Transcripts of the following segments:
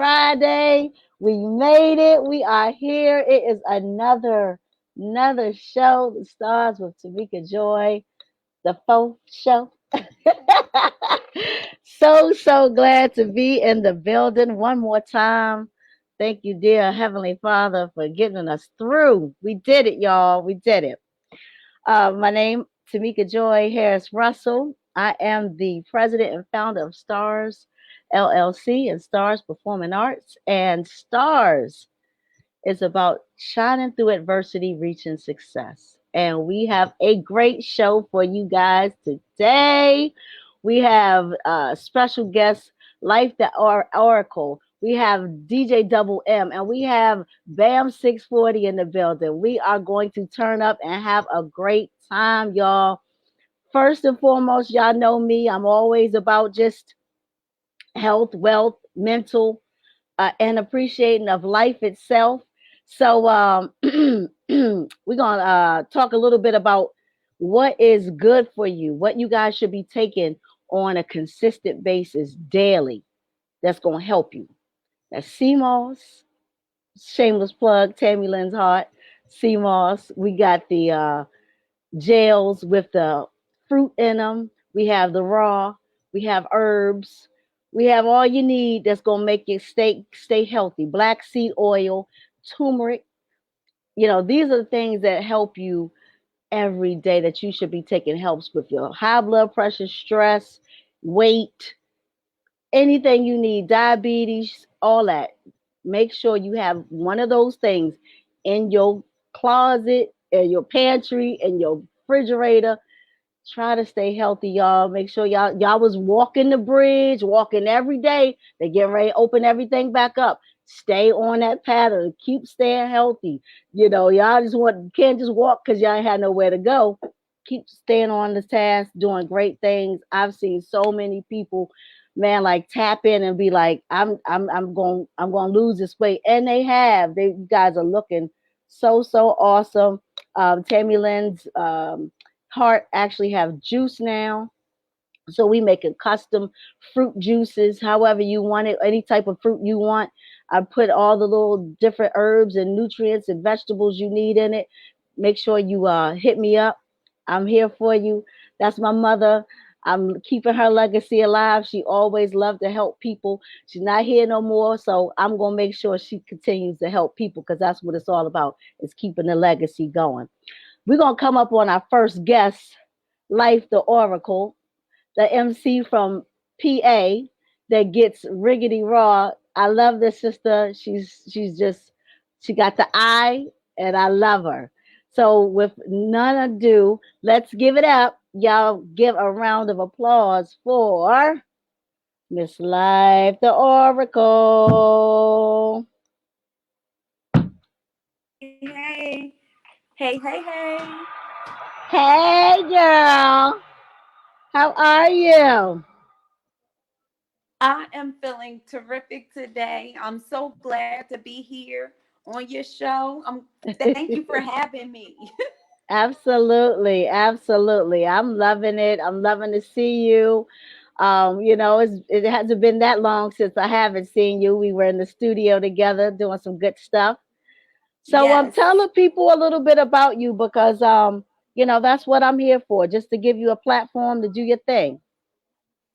Friday. We made it. We are here. It is another show. The stars with Tamika Joy, the fourth show. So glad to be in the building one more time. Thank you, dear Heavenly Father, for getting us through. We did it, y'all. We did it. My name Tamika Joy Harris Russell. I am the president and founder of Stars LLC and Stars Performing Arts. And Stars is about shining through adversity, reaching success. And we have a great show for you guys today. We have special guest Life the Oracle. We have DJ Double M, and we have Bam 640 in the building. We are going to turn up and have a great time, y'all. First and foremost, y'all know me. I'm always about just health, wealth, mental, and appreciating of life itself. So we're gonna talk a little bit about what is good for you, what you guys should be taking on a consistent basis daily. That's gonna help you. That's CMOS, shameless plug, Tammy Lynn's Heart, CMOS. We got the gels with the fruit in them. We have the raw. We have herbs. We have all you need that's gonna make you stay healthy. Black seed oil, turmeric. These are the things that help you every day that you should be taking. Helps with your high blood pressure, stress, weight, anything you need, diabetes, all that. Make sure you have one of those things in your closet, in your pantry, in your refrigerator. Try to stay healthy, y'all. Make sure y'all was walking the bridge, walking every day. They get ready to open everything back up. Stay on that pattern. Keep staying healthy. Y'all can't just walk because y'all ain't had nowhere to go. Keep staying on the task, doing great things. I've seen so many people, man, like tap in and be like, I'm going to lose this weight, and they have. They you guys are looking so awesome. Tammy Lynn's Heart actually have juice now. So we making custom fruit juices, however you want it, any type of fruit you want. I put all the little different herbs and nutrients and vegetables you need in it. Make sure you hit me up. I'm here for you. That's my mother. I'm keeping her legacy alive. She always loved to help people. She's not here no more, so I'm gonna make sure she continues to help people because that's what it's all about. Is keeping the legacy going. We're gonna come up on our first guest, Life the Oracle, the MC from PA that gets riggedy raw. I love this sister. She's just she got the eye, and I love her. So with none ado, let's give it up. Y'all give a round of applause for Miss Life the Oracle. Hey, hey, hey, hey. Hey girl, how are you? I am feeling terrific today. I'm so glad to be here on your show. Thank you for having me. Absolutely. I'm loving it. I'm loving to see you. It hasn't been that long since I haven't seen you. We were in the studio together doing some good stuff. So Yes. tell the people a little bit about you because that's what I'm here for, just to give you a platform to do your thing.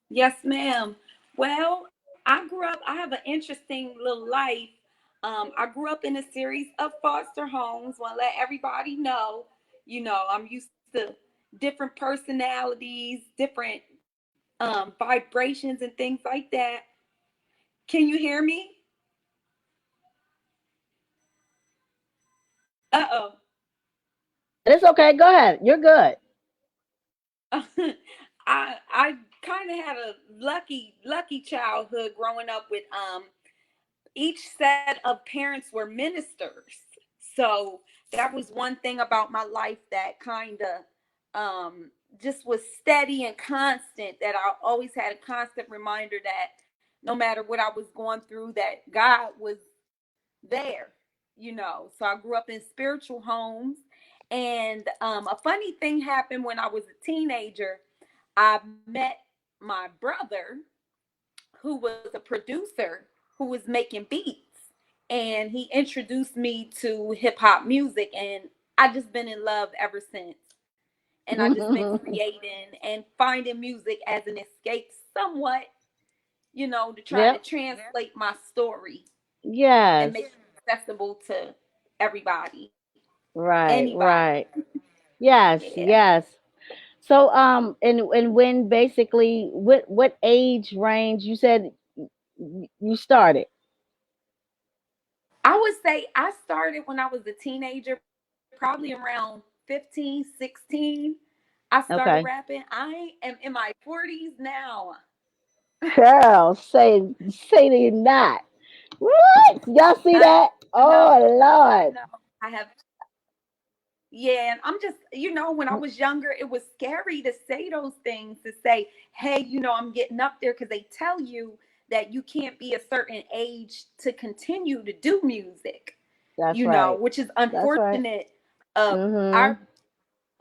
Yes, ma'am. Well, I have an interesting little life. I grew up in a series of foster homes. Want to let everybody know, I'm used to different personalities, different vibrations and things like that. Can you hear me? Uh It's okay. Go ahead. You're good. oh. I kind of had a lucky childhood growing up with each set of parents were ministers. So that was one thing about my life that kind of just was steady and constant, that I always had a constant reminder that no matter what I was going through, that God was there. So I grew up in spiritual homes. And a funny thing happened when I was a teenager. I met my brother, who was a producer. who was making beats, and he introduced me to hip hop music, and I just been in love ever since. And I just been creating and finding music as an escape somewhat, to try to Yep. translate my story and make Yes. it accessible to everybody, Right, anybody. right. Yes, Yeah. yes. So and when basically what age range you said you started? I would say I started when I was a teenager, probably around 15, 16. I started Okay. rapping. I am in my 40s now. Girl, say they not. What? Y'all see I that? know. Oh I know. Lord. I have, yeah, and I'm just, when I was younger, it was scary to say those things, to say, hey, I'm getting up there, because they tell you that you can't be a certain age to continue to do music, That's right. which is That's right. unfortunate of Mhm. our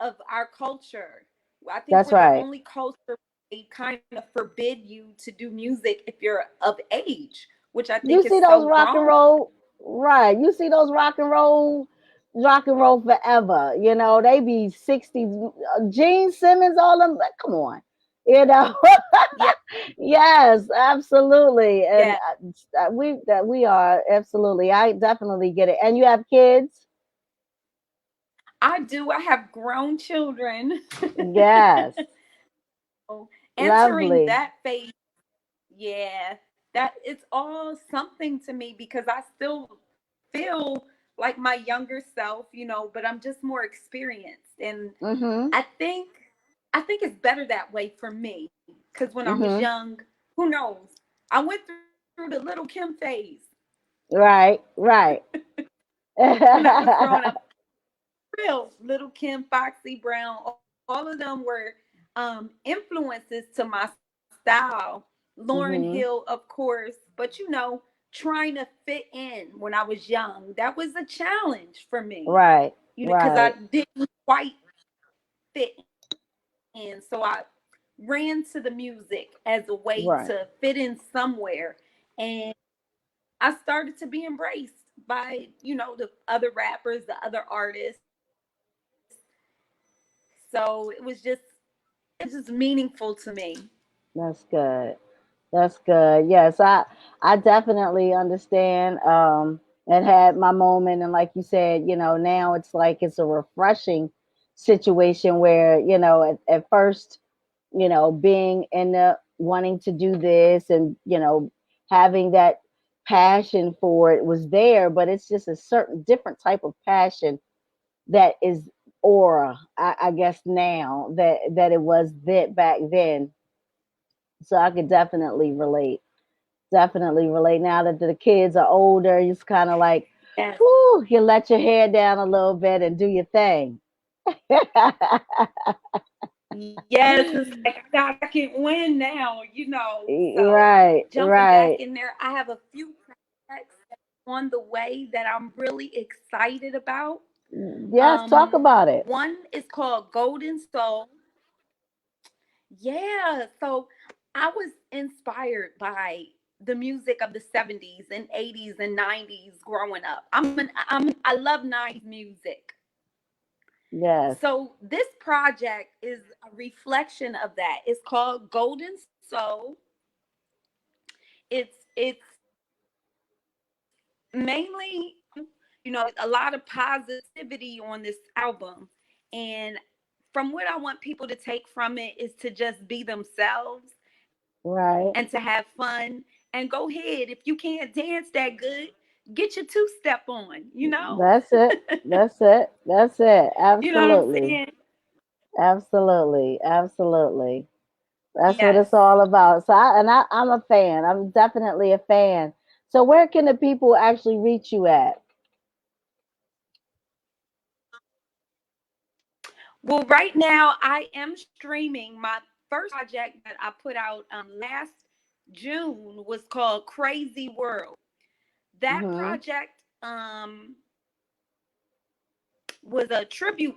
of our culture. I think That's we're the right. only culture they kind of forbid you to do music if you're of age, which I You think is see those so rock and wrong. roll, right? You see those rock and roll forever. You know they be 60s. Gene Simmons, all them. Like, come on, you know. Yeah, Yes, absolutely, and yeah, we are absolutely. I definitely get it. And you have kids. I do. I have grown children. Yes, So, entering lovely. that phase, yeah, that it's all something to me, because I still feel like my younger self, but I'm just more experienced. And Mhm. I think I think it's better that way for me, because when I was Mhm. young, who knows? I went through the little Kim phase Right. Right. when I was growing up. Real little Kim, Foxy Brown, all of them were influences to my style. Lauren Hill, mhm. of course, but trying to fit in when I was young, that was a challenge for me, Right. because I Right. didn't quite fit in. So I ran to the music as a way to fit Right. in somewhere, and I started to be embraced by, the other rappers, the other artists. So it was just meaningful to me. That's good. That's good. Yes, I definitely understand. And had my moment, and like you said, now it's like it's a refreshing situation where at first, being in the wanting to do this and having that passion for it was there, but it's just a certain different type of passion that is aura. I guess now that it was that back then, so I could definitely relate. Definitely relate. Now that the kids are older, it's kind of like, Yes. whew, you let your hair down a little bit and do your thing. Yes, it's like I got a second win now, So Right, jumping back right. in there, I have a few projects on the way that I'm really excited about. Yes, talk about it. One is called Golden Soul. Yeah, so I was inspired by the music of the 70s and 80s and 90s growing up. I love 90s music. Yes. So this project is a reflection of that. It's called Golden Soul. It's mainly, a lot of positivity on this album. And from what I want people to take from it is to just be themselves and to have Right. fun, and go ahead. If you can't dance that good, get your two step on. That's it. That's it. That's it. You know what I'm Absolutely. saying? Absolutely. Absolutely. That's what Yes. it's all about. So I'm a fan. I'm definitely a fan. So where can the people actually reach you at? Well, right now I am streaming. My first project that I put out last June was called Crazy World. That Hmm. project was a tribute.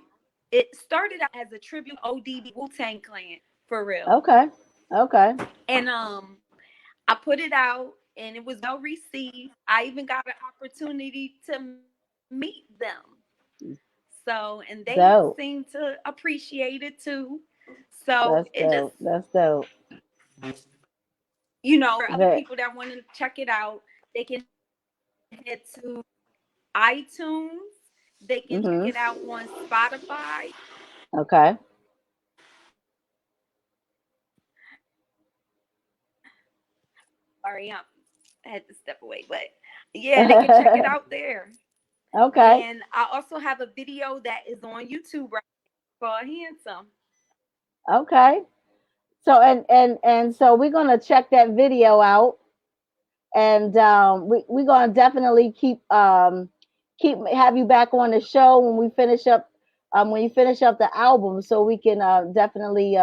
It started out as a tribute to ODB, Wu Tang Clan, for real. Okay. Okay. And I put it out. and it was well received. I even got an opportunity to meet them. So, and they seemed Dope. to appreciate it too. So it That's just, dope. That's dope. for other Very. people that want to check it out, they can head to iTunes. They can check it out Mhm. on Spotify. Okay. Sorry, I had to step away, but yeah, they can check it out there. Okay. And I also have a video that is on YouTube right now called Handsome. Okay. So and so we're gonna check that video out, and we're gonna definitely keep have you back on the show when we finish up when you finish up the album, so we can definitely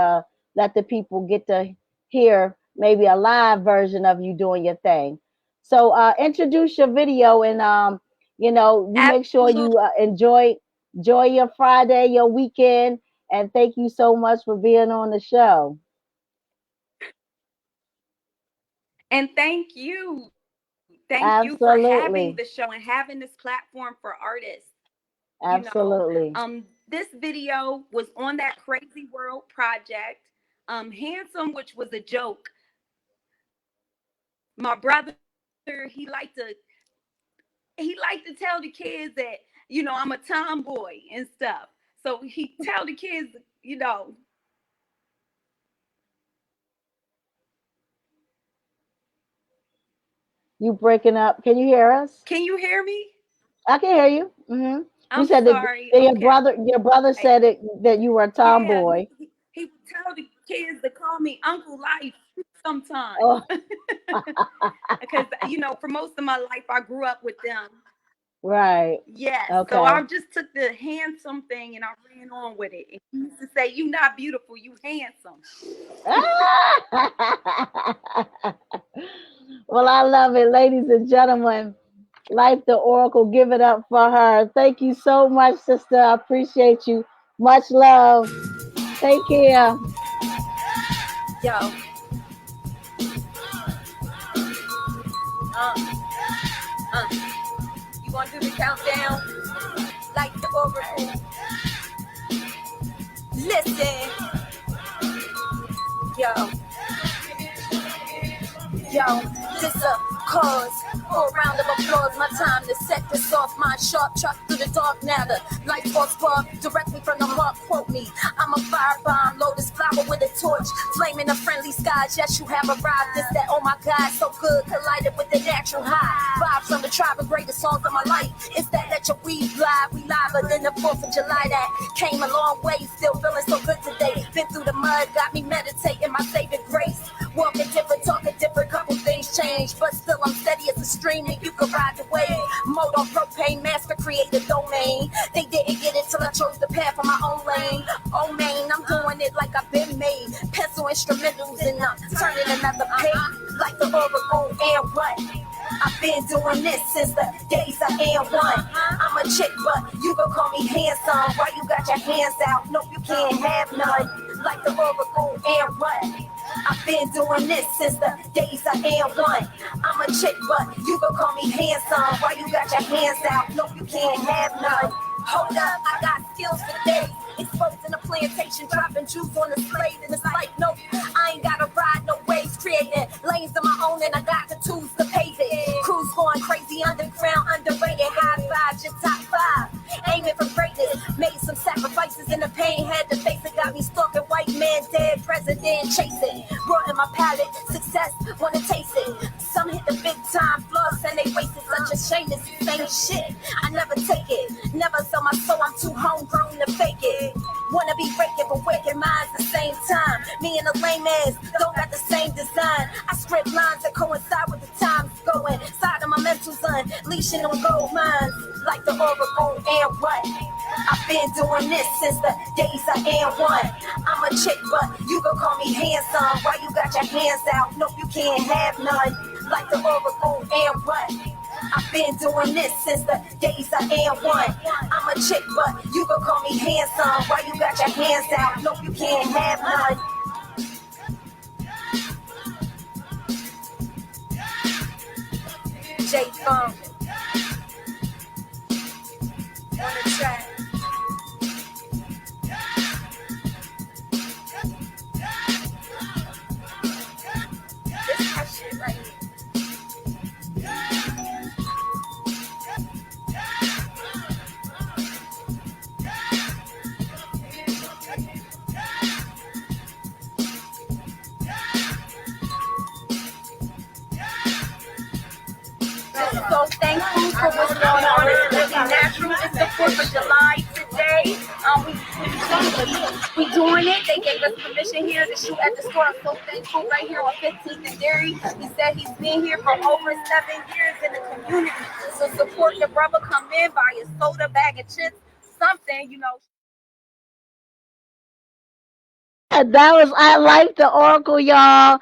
let the people get to hear maybe a live version of you doing your thing. So introduce your video, and you make sure Absolutely. you enjoy your Friday, your weekend, and thank you so much for being on the show. And thank you. Thank you for having the show and Absolutely. having this platform for artists. Absolutely. This video was on that Crazy World project. Handsome, which was a joke. My brother, he liked to tell the kids that, I'm a tomboy and stuff. So he tell the kids, you know, You breaking up? Can you hear us? can you hear me? I can hear you. You I'm said that, sorry. that Okay. your brother said it, that you were a Yeah, tomboy. he would tell the kids to call me Uncle Life sometimes. Oh, Because, for most of my life, I grew up with them. right. Yes. So Okay. I just took the handsome thing and I ran on with it. And he used to say, "You not beautiful, you handsome." Well, I love it, ladies and gentlemen. Life the Oracle, give it up for her. Thank you so much, sister. I appreciate you. Much love. Take care. Yo, uh, uh, you want to do the countdown? Like the oracle. Listen, yo. Yo, this a cause for a round of applause. My time to set this off. My sharp truck through the dark. Now the light force spark directly from the heart. Quote me. I'm a firebomb, lotus flower with a torch, flaming the friendly skies. Yes, you have arrived. This that, oh my God, so good, collided with the natural high. Vibes from the tribe of greatest songs of my life. It's that your weed live. We liver than the 4th of July. That came a long way. Still feeling so good today. Been through the mud, got me meditating my saving grace. Walking different, talking different, couple things change, but still I'm steady as a stream and you can ride the wave. Mode on propane, master create the domain. They didn't get it till I chose the path on my own lane. Oh man, I'm doing it like I've been made. Pencil instrumentals and I'm turning another page like the oracle and what? I've been doing this since the days I am one. I'm a chick, but you gon' call me handsome. Why you got your hands out? No, you can't have none. Like the oracle and what? I've been doing this since the days I am one. I'm a chick, but you gon' call me handsome. Why you got your hands out? No, you can't have none. Hold up, I got skills for days. Exposed in a plantation, dropping juice on the slave. And it's like, no, I ain't gotta ride no waves. Creating lanes of my own, and I got the tools to pave it. Crews going crazy, underground, underrated. High five, your top five. Aiming for greatness. Made some sacrifices in the pain, had to face it. Got me stalking white man, dead president, chasing. Brought in my palate, success, wanna taste it. Some hit the big time, floss, and they wasted such a shame. It's the same shit. I never take it, never sell my soul. I'm too homegrown to fake it. Wanna be breaking, but waking minds the same time. Me and the lame ass don't got the same design. I script lines that coincide with the times going. Side of my mental's unleashing on gold mines. Like the oracle and what? I've been doing this since the days I am one. I'm a chick, but you gon' call me handsome. Why you got your hands out? Nope, you can't have none. Like the oracle and what? I've been doing this since the days I am one. I'm a chick, but you gon' call me handsome. Why you got your hands out? Nope, you can't have none. So what's going on? It's Living Natural. It's the 4th of July today. We doing it. They gave us permission here to shoot at the store. I'm so thankful right here on 15th and Dairy. He said he's been here for over 7 years in the community. So support your brother. Come in, buy a soda, bag of chips, something, And that was I Like the Oracle, y'all.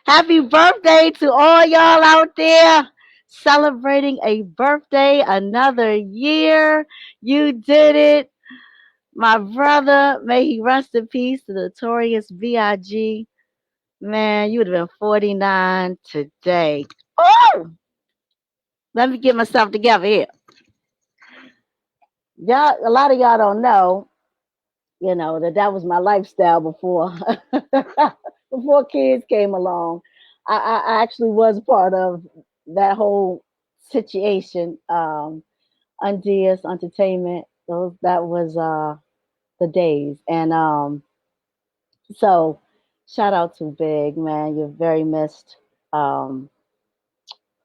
Happy birthday to all y'all out there celebrating a birthday, another year. You did it. My brother, may he rest in peace, the notorious B.I.G. Man, you would have been 49 today. Oh, let me get myself together here. Y'all, a lot of y'all don't know, that was my lifestyle before before kids came along. I actually was part of that whole situation. Undies Entertainment. Those that was the days. And so shout out to Big Man. You're very missed. Um,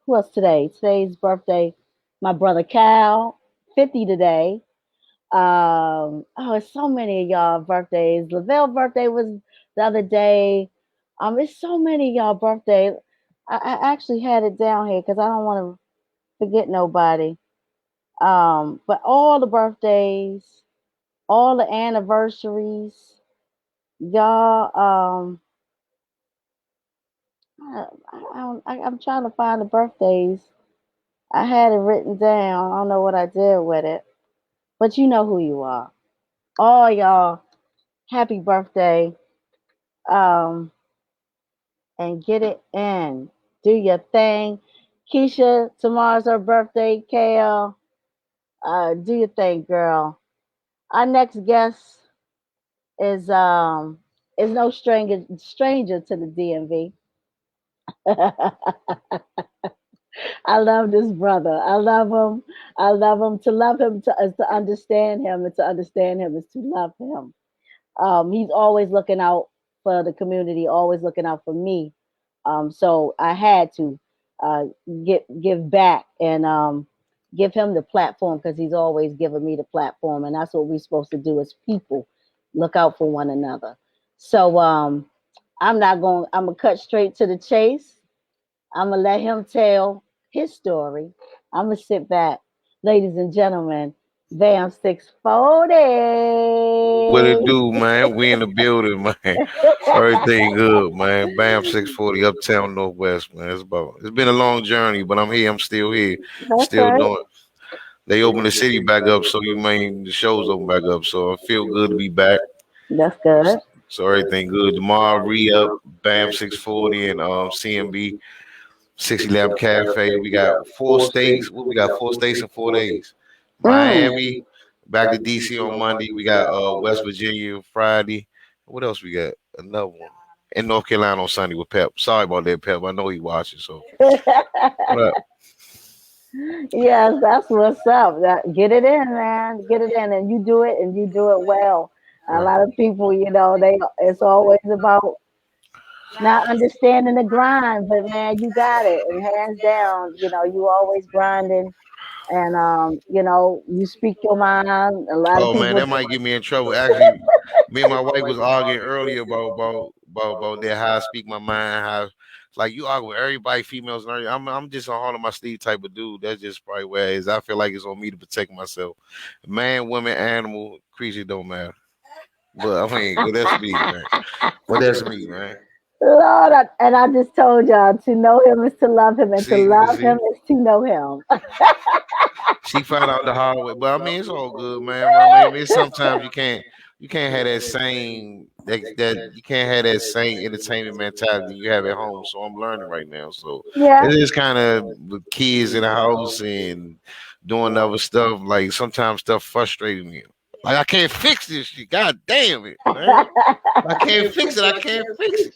who else today? Today's birthday. My brother Cal, 50 today. Oh, it's so many of y'all birthdays. Lavelle's birthday was the other day. It's so many of y'all birthdays. I actually had it down here because I don't want to forget nobody. But all the birthdays, all the anniversaries, y'all. I'm trying to find the birthdays. I had it written down. I don't know what I did with it, but you know who you are. All y'all, happy birthday. Um, and get it in. Do your thing. Keisha, tomorrow's her birthday. Kale, do your thing, girl. Our next guest is no stranger to the DMV. I love this brother. I love him. I love him. To love him is to understand him, and to understand him is to love him. He's always looking out for the community, always looking out for me. So I had to uh, give back and give him the platform because he's always given me the platform, and that's what we're supposed to do as people, look out for one another. So I'm not going. I'm gonna cut straight to the chase. I'm gonna let him tell his story. I'm gonna sit back, ladies and gentlemen. Bam 640. What it do, man? We in the building, man. Everything good, man. Bam 640 Uptown Northwest, man. It's been a long journey, but I'm here. I'm still here. Still Okay, doing. They opened the city back up, so the shows open back up. So I feel good to be back. that's good. So everything good. Tomorrow re-up, Bam 640 and CMB 611 Cafe. We got 4 states. What we got? 4 states in 4 days. Miami, Mm. back to DC on Monday. We got West Virginia Friday. What else we got? Another one. In North Carolina on Sunday with Pep. Sorry about that, Pep. I know he watching. So what up? Yes, that's what's up. Get it in, man. Get it in, and you do it, and you do it well. A Right. lot of people, it's always about not understanding the grind, but man, you got it, and hands down, you always grinding, and you speak your mind. A lot of Oh man, people. that might get me in trouble. Actually, me and my wife was arguing earlier about that how I speak my mind, how like you argue with everybody, females and everything. I'm just a heart on my sleeve type of dude. That's just probably where it is. I feel like it's on me to protect myself. Man, woman, animal, creature don't matter. But I mean, but that's me, man. But that's me, man. Lord, and I just told y'all to know him is to love him, and to love him See, is to know him. she found out the hard way. But I mean, it's all good, man. I mean, it's sometimes you can't have that you can't have that same entertainment mentality you have at home. So I'm learning right now. So Yeah. it is kind of with kids in the house and doing other stuff. Like sometimes stuff frustrating me. Like I can't fix this shit. God damn it, man. I can't fix it. I can't fix it.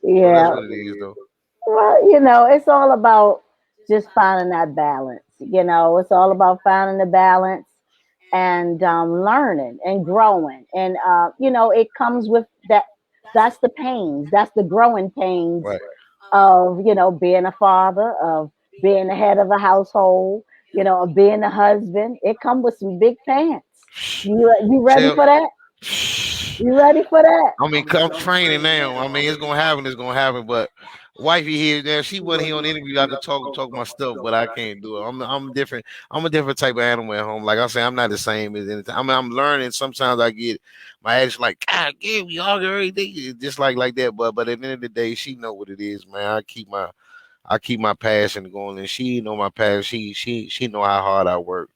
So that's Yeah. what it is, though. Well, it's all about just finding that balance. It's all about finding the balance and learning and growing. And, it comes with that. That's the pains. That's the growing pains Right. of, being a father, of being the head of a household, or being the husband. It come with some big pants. You ready Tell for that? You ready for that? I mean, I'm training now. I mean, it's gonna happen. It's gonna happen. But wifey here, there, she wasn't here on the interview. I could talk my stuff, but I can't do it. I'm different. I'm a different type of animal at home. Like I say, I'm not the same as anything. I mean, I'm learning. Sometimes I get my ass like, God, yeah, we argue every day, just like that. But at the end of the day, she know what it is, man. I keep my passion going, and she know my passion. She know how hard I work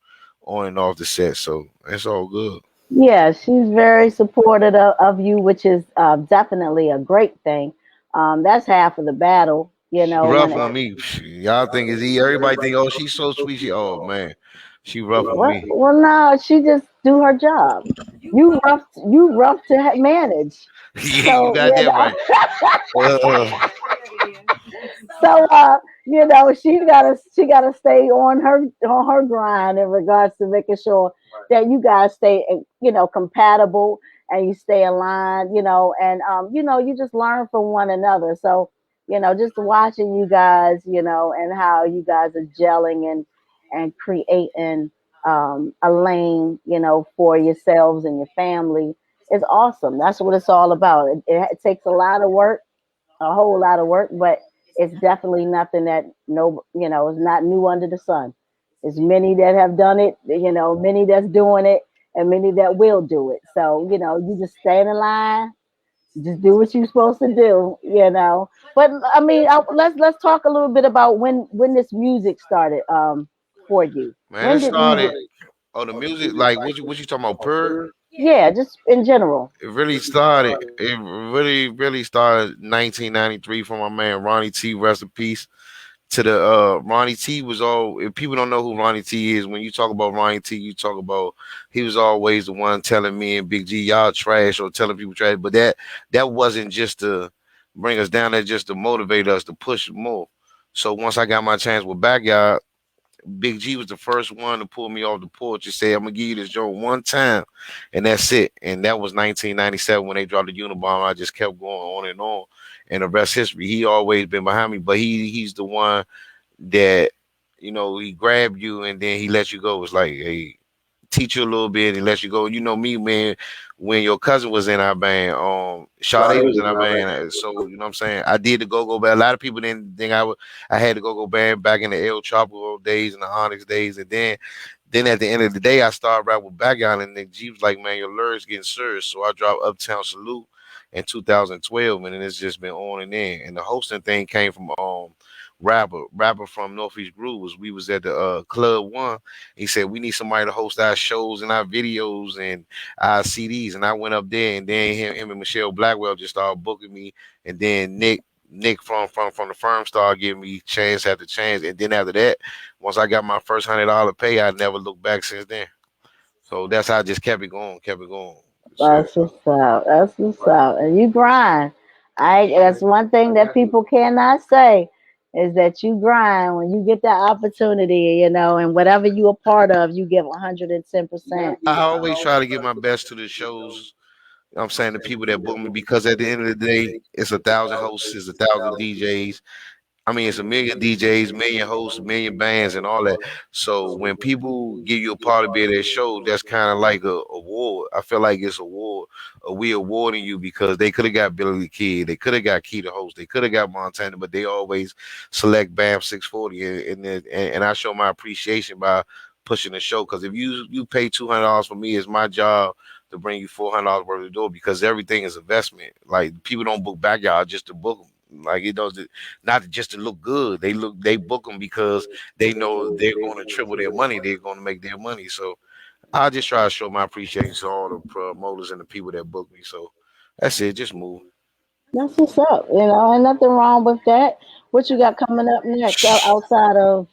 on and off the set. So it's all good. Yeah, she's very supportive of you, which is definitely a great thing. That's half of the battle, She when rough it, on me. Y'all think is he? Everybody think, oh, she's so sweet. Oh man, she rough on well, me. well, no, she just do her job. You rough to manage. Yeah, you So, got that right. so she gotta stay on her grind in regards to making sure that you guys stay compatible, and you stay aligned, and you just learn from one another. So just watching you guys, and how you guys are gelling and creating a lane, for yourselves and your family is awesome. That's what it's all about. It takes a lot of work, a whole lot of work, but it's definitely nothing that no, is not new under the sun. There's many that have done it, many that's doing it, and many that will do it. So, you just stay in line, just do what you're supposed to do. But I mean, let's talk a little bit about when this music started for you. Man, it When did music? started. Oh, the music, like what you talking about? Per. Yeah, just in general. It really started. It really started 1993 from my man Ronnie T. Rest in peace. To the Ronnie T was all. If people don't know who Ronnie T is, when you talk about Ronnie T, you talk about he was always the one telling me and Big G y'all trash or telling people trash. But that wasn't just to bring us down. That just to motivate us to push more. So once I got my chance with Backyard, Big G was the first one to pull me off the porch and say, "I'm gonna give you this joint one time, and that's it." And that was 1997 when they dropped the Unabomber. I just kept going on, and the rest history. He always been behind me, but he's the one that he grabbed you and then he let you go. It's like, hey, teach you a little bit and let you go. You know me, man. When your cousin was in our band, Sade was in our band. So you know what I'm saying. I did the go-go band. A lot of people didn't think I had the go-go band back in the El Chapo days and the Onyx days, and then at the end of the day, I started rapping with Backyard, and then G was like, "Man, your lyrics getting serious." So I dropped Uptown Salute in 2012, and then it's just been on and in. And the hosting thing came from rapper from Northeast Grooves. We was at the Club One. He said we need somebody to host our shows and our videos and our CDs. And I went up there, and then him and Michelle Blackwell just started booking me, and then Nick from the firm started giving me chance after chance. And then after that, once I got my first $100 pay, I never looked back since then. So that's how I just kept it going, kept it going. Shit. That's what's up. That's what's up. And you grind. That's one thing that people cannot say is that you grind when you get that opportunity, and whatever you a part of, you give 110%. I always try to give my best to the shows. I'm saying the people that book me because at the end of the day, it's 1,000 hosts, it's 1,000 DJs. I mean, it's a million DJs, million hosts, million bands, and all that. So when people give you a part of their show, that's kind of like a award. I feel like it's a award. We awarding you because they could have got Billy the Kid, they could have got Key the host, they could have got Montana, but they always select Bam 640, and I show my appreciation by pushing the show. Because if you pay $200 for me, it's my job to bring you $400 worth of the door because everything is investment. Like people don't book Backyard just to book them. Like it does, not just to look good. They book them because they know they're going to triple their money. They're going to make their money. So I just try to show my appreciation to all the promoters and the people that book me. So that's it. Just move. That's what's up. Ain't nothing wrong with that. What you got coming up next outside of,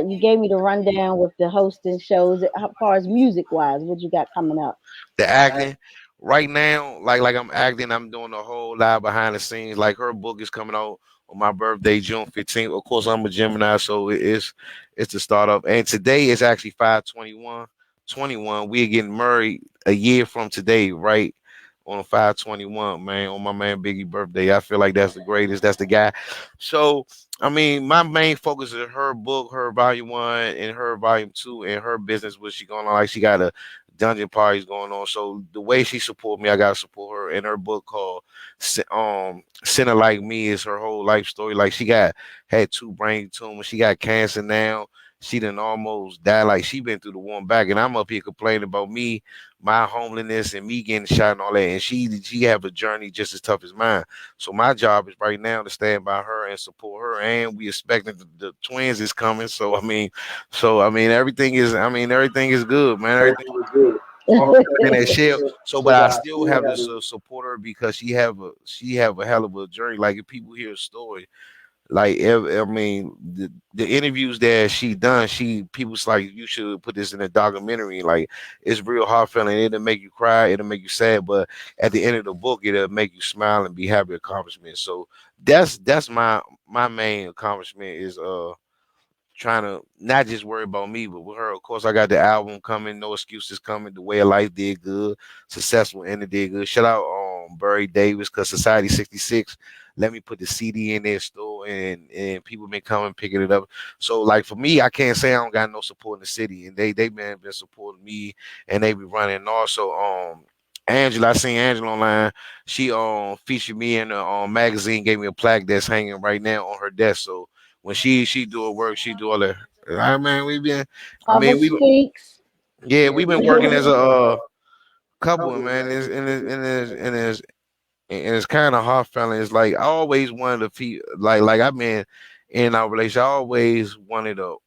you gave me the rundown with the hosting shows. How far as music wise, what you got coming up? The acting right now, like I'm acting, I'm doing a whole lot behind the scenes. Like her book is coming out on my birthday, June 15th. Of course, I'm a Gemini, so it's the startup. And today is actually 5/21/21. We're getting married a year from today, right? on 521, man, on my man Biggie birthday. I feel like that's the greatest. That's the guy. So, I mean, my main focus is her book, her volume one, and her volume two, and her business. What she going on? Like she got a dungeon parties going on. So the way she support me, I gotta support her. And her book called Sinner Like Me is her whole life story. Like she had two brain tumors. She got cancer now. She done almost died. Like she been through the one back, and I'm up here complaining about me, my homelessness, and me getting shot and all that. And she have a journey just as tough as mine. So my job is right now to stand by her and support her. And we expecting the twins is coming. So I mean everything is good, man. Everything all in that shell. So, but I still have to support her because she have a hell of a journey. Like if people hear a story, like I mean, the interviews that she done, people's like you should put this in a documentary. Like it's real heartfelt, and it'll make you cry, it'll make you sad, but at the end of the book, it'll make you smile and be happy accomplishment. So that's my main accomplishment is trying to not just worry about me, but with her. Of course, I got the album coming, No Excuses coming. The Way of Life did good, Successful Ended did good. Shout out Barry Davis because Society 66 let me put the CD in their store, and people been coming picking it up. So like for me, I can't say I don't got no support in the city, and they been supporting me, and they be running. And also Angela, I seen Angela online. She featured me in a magazine, gave me a plaque that's hanging right now on her desk. So when she do her work, she do all that. I mean, I Mama mean, speaks. yeah, we've been working as a couple, man. And it's kind of heartfelt. It's like I always wanted to feel like I've been in our relationship. I always wanted a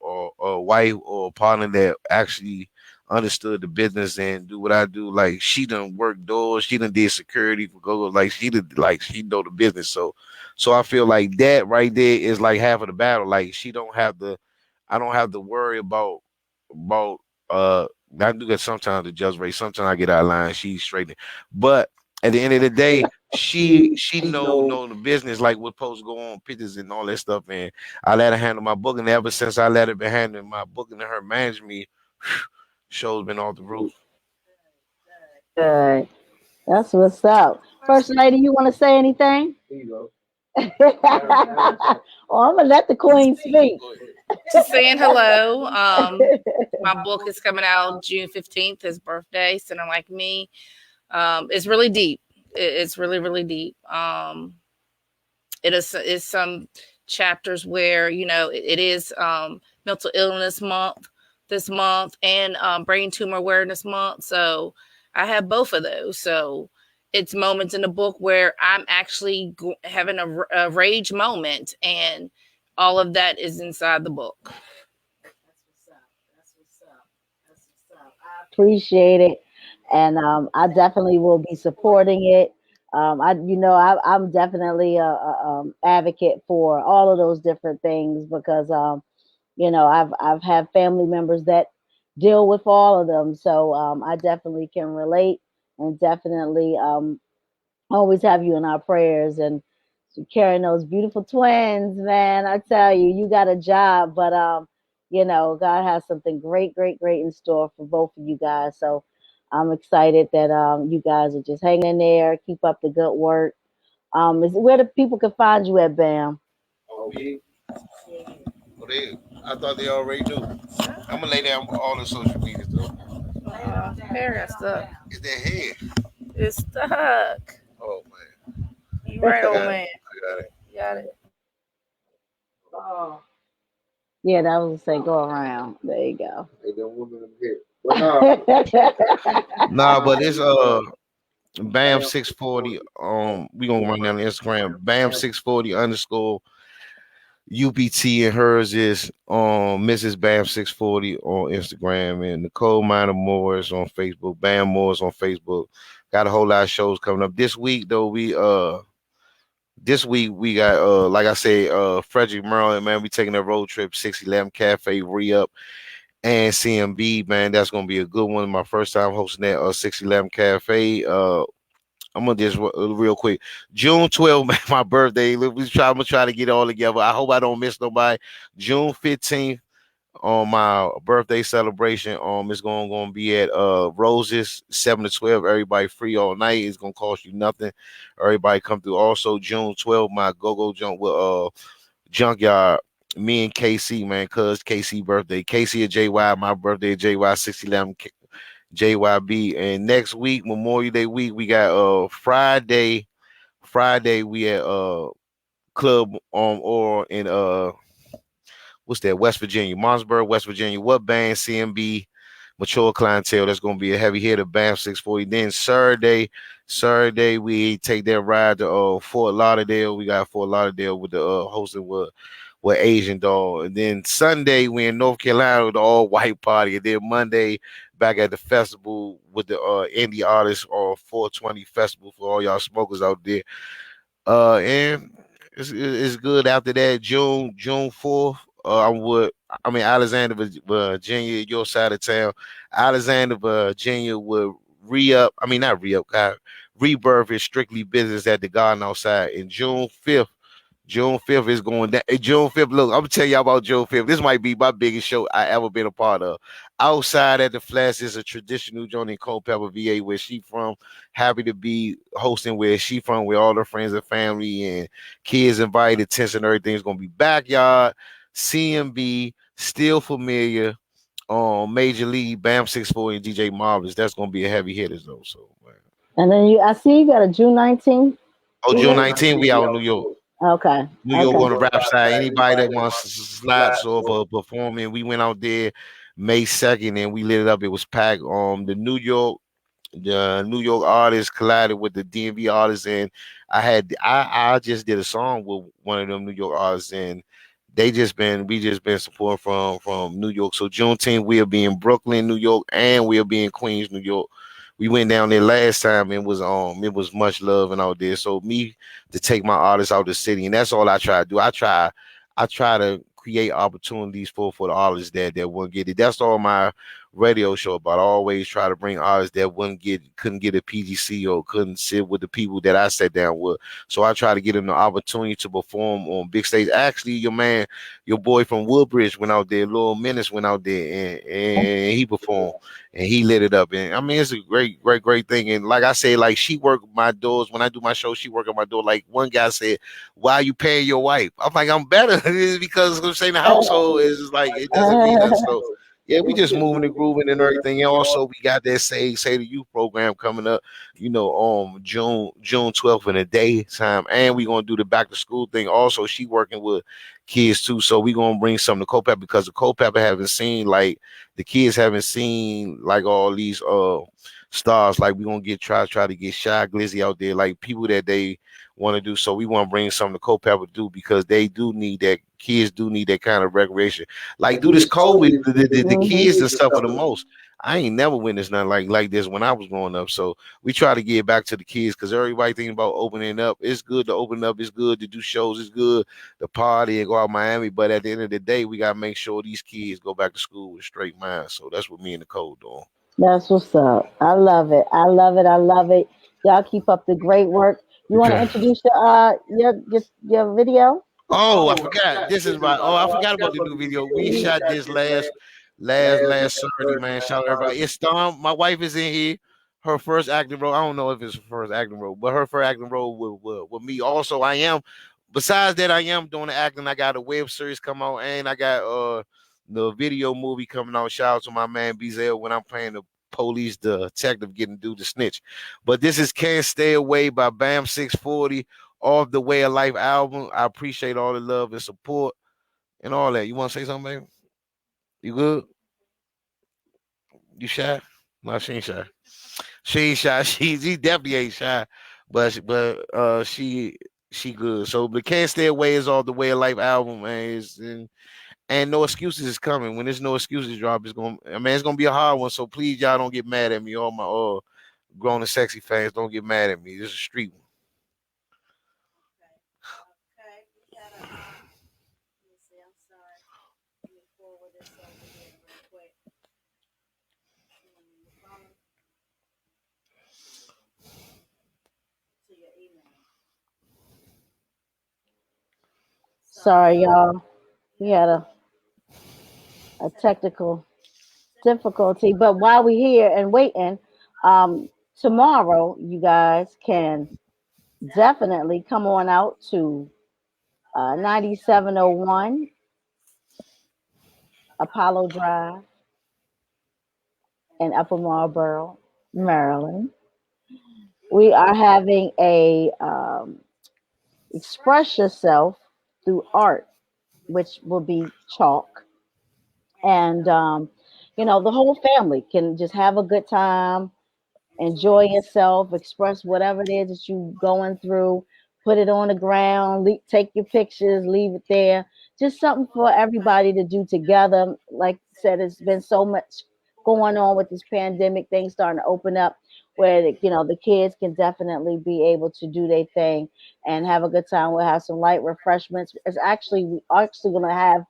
wife or a partner that actually understood the business and do what I do. Like she done work doors, she done did security for go. Like she know the business. So I feel like that right there is like half of the battle. Like she don't have to, I don't have to worry about uh. I do that sometimes the judge rate. Sometimes I get out of line. She's straightening, but at the end of the day, she know the business like what's supposed to go on pictures and all that stuff. And I let her handle my booking. And ever since I let her be handling my booking and her manage me, show's been off the roof. Good. That's what's up. First lady, you want to say anything? Oh, I'm gonna let the queen speak. Go ahead. Just saying hello. My book is coming out June 15th, his birthday, Sinner Like Me. It's really deep. It's really, really deep. It is some chapters where, it is mental illness month this month and brain tumor awareness month. So I have both of those. So it's moments in the book where I'm actually having a rage moment, and all of that is inside the book. Appreciate it, and I definitely will be supporting it. I'm definitely a advocate for all of those different things because I've had family members that deal with all of them, so I definitely can relate and definitely always have you in our prayers and carrying those beautiful twins, man. I tell you, you got a job, but God has something great, great, great in store for both of you guys. So I'm excited that you guys are just hanging in there. Keep up the good work. Is where the people can find you at, Bam? Oh, me? Oh, I thought they already knew. I'm gonna lay down all the social media though. Harry got stuck. It's that head. It's stuck. Oh man, You right, I old got it. man. I got it. You got it. Yeah, that was to say go around. There you go. Hey, them women in here. But nah, but it's Bam 640. We gonna run down the Instagram. Bam 640 underscore UPT, and hers is Mrs. Bam 640 on Instagram, and Nicole Minor Morris on Facebook. Bam Morris on Facebook. Got a whole lot of shows coming up this week though. We got like I said, Frederick, Maryland, man. We taking a road trip, 611 Cafe re-up and CMB, man. That's gonna be a good one. My first time hosting that 611 Cafe. I'm gonna just real quick. June 12th, man, my birthday. I'm gonna try to get it all together. I hope I don't miss nobody. June 15th, on my birthday celebration. It's gonna be at Roses 7 to 12. Everybody free all night. It's gonna cost you nothing. Everybody come through. Also June 12th, my go jump with Junkyard. Me and KC, man, cuz KC birthday. KC at JY, my birthday at JY 611 JYB. And next week, Memorial Day week, we got Friday. Friday we at Club or in what's that? West Virginia, Mossburg, West Virginia. What band? CMB, mature clientele. That's gonna be a heavy hitter. Bam 640. Then Saturday we take that ride to Fort Lauderdale. We got Fort Lauderdale with the hosting with Asian Dog. And then Sunday we in North Carolina with the all white party. And then Monday back at the festival with the indie artists or 420 festival for all y'all smokers out there. And it's good after that. June 4th. I'm in Alexander, Virginia, your side of town. Alexander, Virginia will re-up. I mean not re-up, God. Rebirth is strictly business at the garden outside. In June 5th is going down. June 5th, look, I'm gonna tell y'all about June 5th. This might be my biggest show I ever been a part of. Outside at the Flash is a traditional joint in Culpeper, VA, where she from. Happy to be hosting where she from, with all her friends and family and kids invited, tents and everything. Is gonna be backyard, CMB, still familiar. Major League, Bam 64 and DJ Marvelous. That's gonna be a heavy hitters though. So man. And then I see you got a June 19th Oh, June event. 19th, we out in New York. Okay, New York okay. on the rap side. Anybody that wants slots or performing, we went out there May 2nd and we lit it up. It was packed. The New York artists collided with the DMV artists, and I just did a song with one of them New York artists, and we just been supporting from New York. So Juneteenth we'll be in Brooklyn, New York, and we'll be in Queens, New York. We went down there last time. It was much love and out there. So me to take my artists out the city, and that's all I try to do. I try to create opportunities for the artists that won't get it. That's all my radio show about. I always try to bring artists that couldn't get a PGC or couldn't sit with the people that I sat down with. So I try to get them the opportunity to perform on big stage. Actually, your boy from Woodbridge went out there, Lil Menace went out there and he performed and he lit it up. And I mean, it's a great thing. And like I say, like she worked my doors when I do my show. She worked at my door. Like one guy said, "Why are you paying your wife?" I'm like, "I'm better." It's because I'm saying the household is just like it doesn't need us. So yeah, we just moving and grooving and everything. And also, we got that say the youth program coming up. June 12th in the daytime, and we gonna do the back to school thing. Also, she working with kids too, so we gonna bring something to Culpeper because the Culpeper haven't seen like the kids haven't seen like all these stars. Like we gonna try to get Shy Glizzy out there, like people that they want to do. So we want to bring something to Culpeper do because they do need that. Kids do need that kind of recreation. Like do this COVID, the kids that suffer the most. I ain't never witnessed nothing like this when I was growing up. So we try to get back to the kids because everybody thinking about opening up. It's good to open up. It's good to do shows. It's good to party and go out Miami. But at the end of the day, we gotta make sure these kids go back to school with straight minds. So that's what me and the code doing. That's what's up. I love it. I love it. I love it. Y'all keep up the great work. You want to Okay. introduce your video? Oh, I forgot. This is my. Oh, I forgot about the new video. We shot this last Saturday, man. Shout out everybody. It's Storm. My wife is in here. Her first acting role. I don't know if it's her first acting role, but her first acting role with me. Also, I am. Besides that, I am doing the acting. I got a web series come out, and I got the video movie coming out. Shout out to my man Bezel when I'm playing the police detective getting due the snitch. But this is Can't Stay Away by Bam 640 off the Way of Life album. I appreciate all the love and support and all that. You want to say something, baby? You good? You shy? No, she ain't shy. She ain't shy. She definitely ain't shy. But she good. So the Can't Stay Away is all the Way of Life album, man. And No Excuses is coming. When there's No Excuses drop, it's gonna be a hard one. So please y'all don't get mad at me. All my grown and sexy fans, don't get mad at me. This is a street one. Okay. We gotta let me see, I'm sorry. Let me forward this over here real quick. Phone to your email. Sorry, y'all. We had a a technical difficulty. But while we're here and waiting, um, tomorrow you guys can definitely come on out to 9701 Apollo Drive in Upper Marlboro, Maryland. We are having a express yourself through art, which will be chalk, and the whole family can just have a good time, enjoy yourself, express whatever it is that you going through, put it on the ground, take your pictures, leave it there. Just something for everybody to do together. Like I said, it's been so much going on with this pandemic, things starting to open up where the kids can definitely be able to do their thing and have a good time. We'll have some light refreshments. It's actually we actually going to have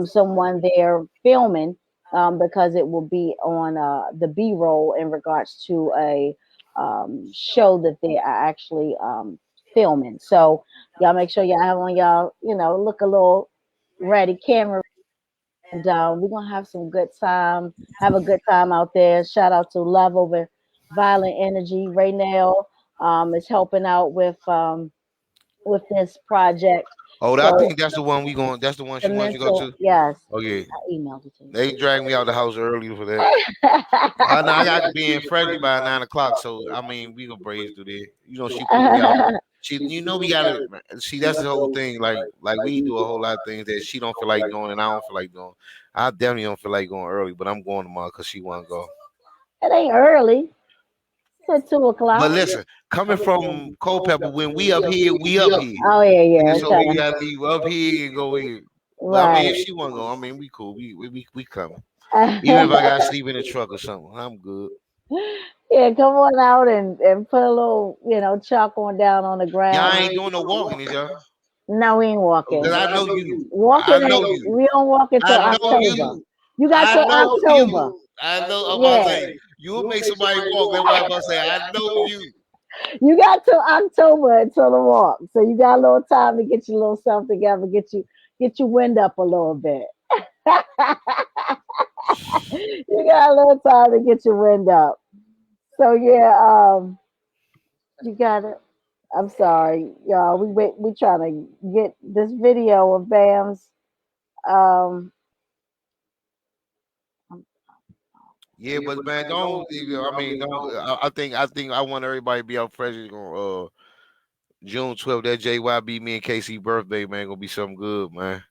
someone there filming, because it will be on the B roll in regards to a show that they are actually filming. So y'all make sure y'all have on y'all, look a little ready, camera ready, and we're gonna have some good time. Have a good time out there. Shout out to Love Over Violent Energy. Raynell is helping out with this project. Oh, I So think that's the one we going. That's the one the she wants you to go mental, to. yes, Oh yeah, I emailed it to they dragged me out the house early for that. No, I got to be in Freddie by 9 o'clock. So I mean, we gonna braze through there. You know, she put me out. We gotta see. That's the whole thing. Like we do a whole lot of things that she don't feel like doing, and I don't feel like doing. I definitely don't feel like going early, but I'm going tomorrow because she want to go. It ain't early. It's at 2 o'clock. But listen, coming from Culpeper, when we up here, we up here. Oh yeah, And yeah, so we kind gotta leave up here and go here. But I mean, if right. she want to go, I mean, we cool. We coming. Even if I got to sleep in the truck or something, I'm good. Yeah, come on out and put a little, chalk on down on the Y'all ground. ain't doing no walking, is y'all? No, we ain't walking. Because I know you. I Walking know ain't. you. We don't walk until I know October. you. You got I till know you. October. I know. I'm about to Yeah, say you will make somebody walk. That's why I'm about to say I know you. you got till October until the walk, so you got a little time to get your little self together, get your wind up a little bit. You got a little time to get your wind up. So yeah, you got it. I'm sorry, y'all. We trying to get this video of Bam's. Um, Yeah, but man, don't. I mean, don't. I think I want everybody to be out fresh on June 12th. That JYB me and KC birthday, man, gonna be something good, man.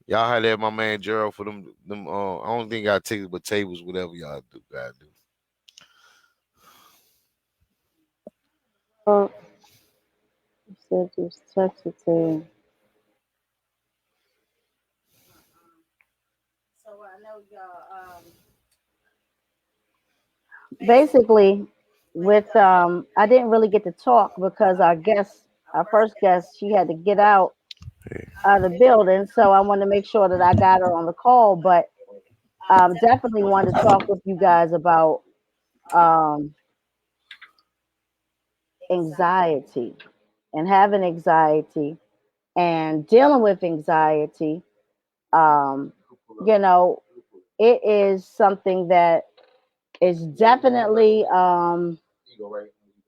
Y'all had that my man Gerald for them. I don't think got tickets, but tables, whatever y'all do, gotta do. oh, you said you was texted to. So I know y'all. Basically, with I didn't really get to talk because our first guest, she had to get out of the building, so I wanted to make sure that I got her on the call. But definitely wanted to talk with you guys about um, anxiety and having anxiety and dealing with anxiety. Um, you know, it is something that is definitely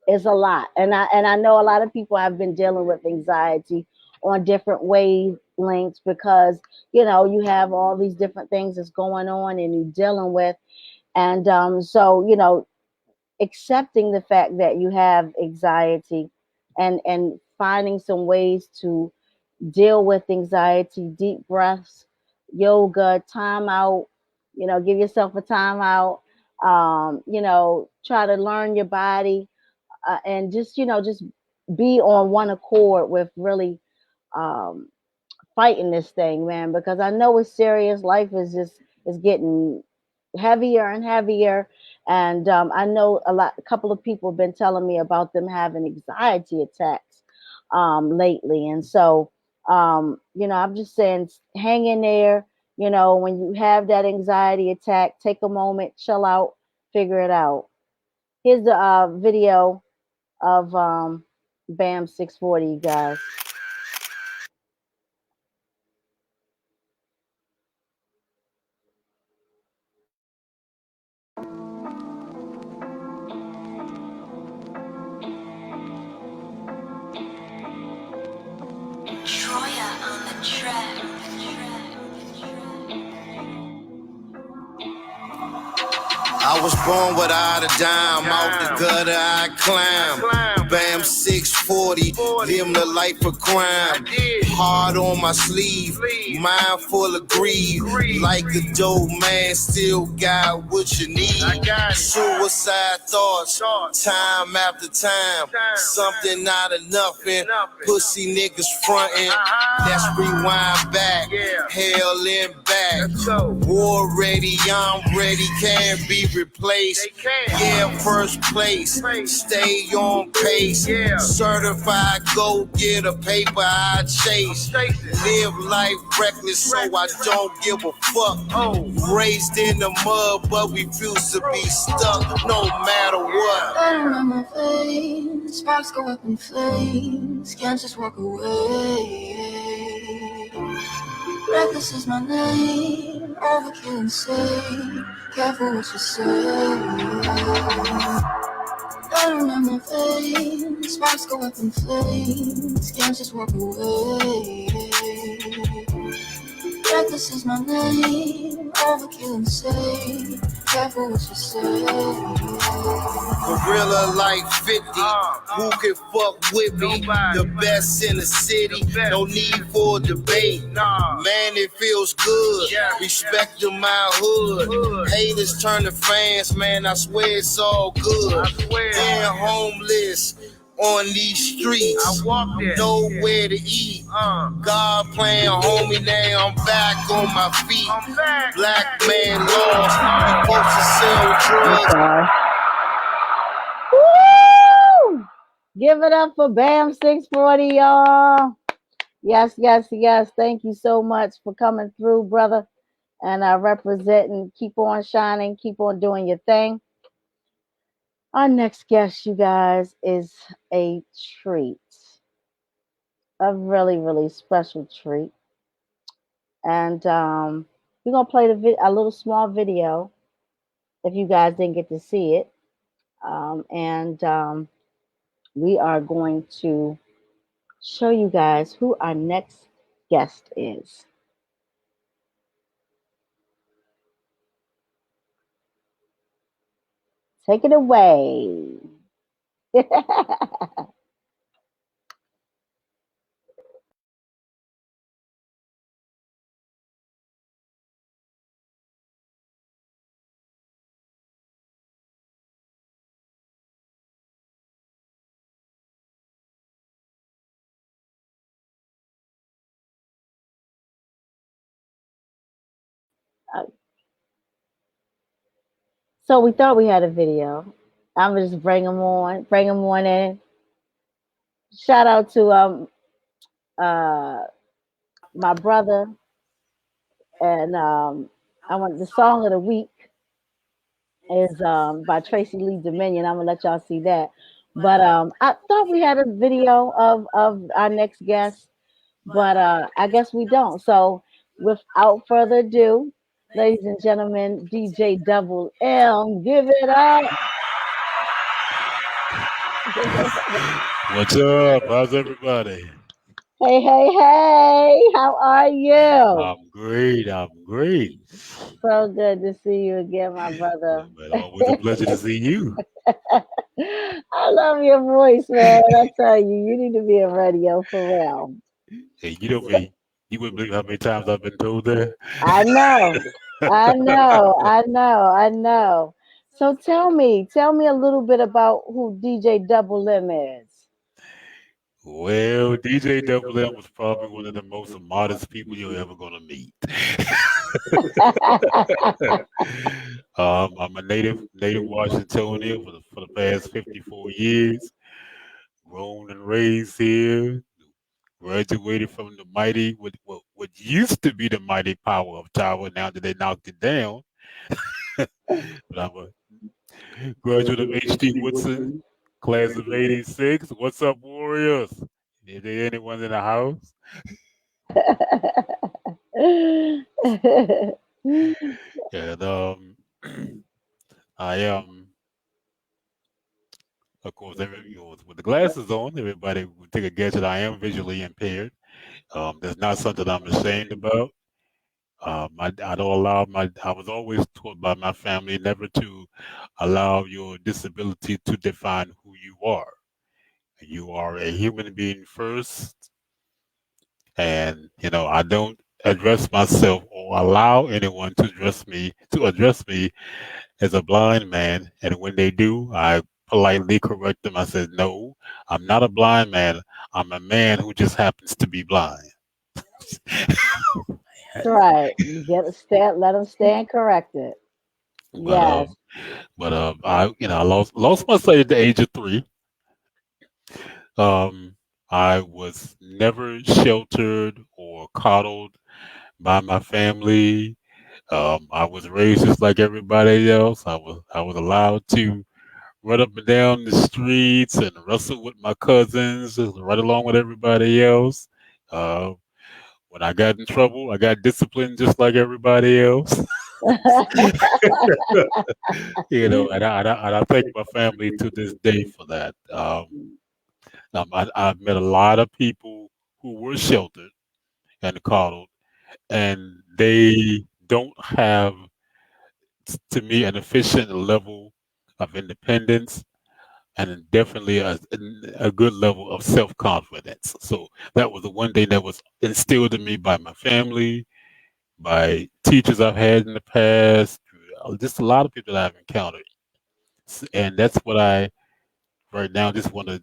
is a lot, and I know a lot of people have been dealing with anxiety on different wavelengths because you have all these different things that's going on and you're dealing with, and so accepting the fact that you have anxiety and finding some ways to deal with anxiety, deep breaths, yoga, time out, give yourself a time out, try to learn your body, and just be on one accord with really um, fighting this thing, man, because I know it's serious. Life is getting heavier and heavier, and I know a couple of people have been telling me about them having anxiety attacks lately, and so I'm just saying, hang in there. When you have that anxiety attack, take a moment, chill out, figure it out. Here's the video of Bam 640, you guys. I was born without a dime, out the gutter I climb. Bam 640, live the life of crime. Hard on my sleeve, mind full of greed. Like a dope man, still got what you need. Suicide thoughts, time after time. Something not enough and pussy niggas frontin'. Let's rewind back, hell in back. War ready, I'm ready, can't be replaced. Yeah, first place, stay on pace. Certified, go get a paper I chase. Live life reckless, so I don't give a fuck. Raised in the mud, but refuse to be stuck, no matter what. Burn on my face, sparks go up in flames, can't just walk away. Reckless is my name, overkill insane, careful what you say. Burn on my face, sparks go up in flames, can't just walk away. Reckless is my name, overkill insane, careful what you say. Gorilla like 50, who can fuck with me? The best in the city, no need for debate. Man, it feels good, respect to my hood. Haters turn to fans, man, I swear it's all good. Being homeless on these streets, nowhere to eat. God playing, homie, now I'm back on my feet. Black man lost, we supposed to sell drugs. Woo! Give it up for Bam 640, y'all. Yes, yes, yes. Thank you so much for coming through, brother. And representing. Keep on shining. Keep on doing your thing. Our next guest, you guys, is a treat. A really, really special treat. And we're going to play a little small video if you guys didn't get to see it. And we are going to show you guys who our next guest is. Take it away. Uh, so we thought we had a video. I'm gonna just bring them on in. Shout out to uh my brother, and I want the song of the week is by Tracy Lee Dominion. I'm gonna let y'all see that. But I thought we had a video of our next guest, but I guess we don't. So without further ado, ladies and gentlemen, DJ Double M, give it up. What's up? How's everybody? Hey, hey, hey, how are you? I'm great. I'm great. So good to see you again, my brother. But always a pleasure to see you. I love your voice, man. I tell you, you need to be in radio for real. Hey, you know me. You wouldn't believe how many times I've been told that. I know, I know. So tell me a little bit about who DJ Double M is. Well, DJ Double M was probably one of the most modest people you're ever gonna meet. I'm a native Washingtonian for the past 54 years. Grown and raised here. Graduated from the mighty, what used to be the mighty power of Tower, now that they knocked it down. But I'm a graduate of H.T. Woodson, class of 86. What's up, Warriors? Is there anyone in the house? And I am, of course, with the glasses on, everybody would take a guess that I am visually impaired. That's not something I'm ashamed about. I don't allow my. I was always taught by my family never to allow your disability to define who you are. You are a human being first, and I don't address myself or allow anyone to address me as a blind man. And when they do, I politely correct them. I said, "No, I'm not a blind man. I'm a man who just happens to be blind." That's right. You get a stand, let them stand corrected. But Yes. I lost my sight at the age of 3. Um, I was never sheltered or coddled by my family. I was raised just like everybody else. I was allowed to run up and down the streets and wrestle with my cousins, right along with everybody else. Uh, when I got in trouble, I got disciplined just like everybody else. And I thank my family to this day for that. I've met a lot of people who were sheltered and coddled, and they don't have, to me, an efficient level of independence and definitely a good level of self confidence. So that was the one thing that was instilled in me by my family, by teachers I've had in the past, just a lot of people that I've encountered. And that's what I right now just want to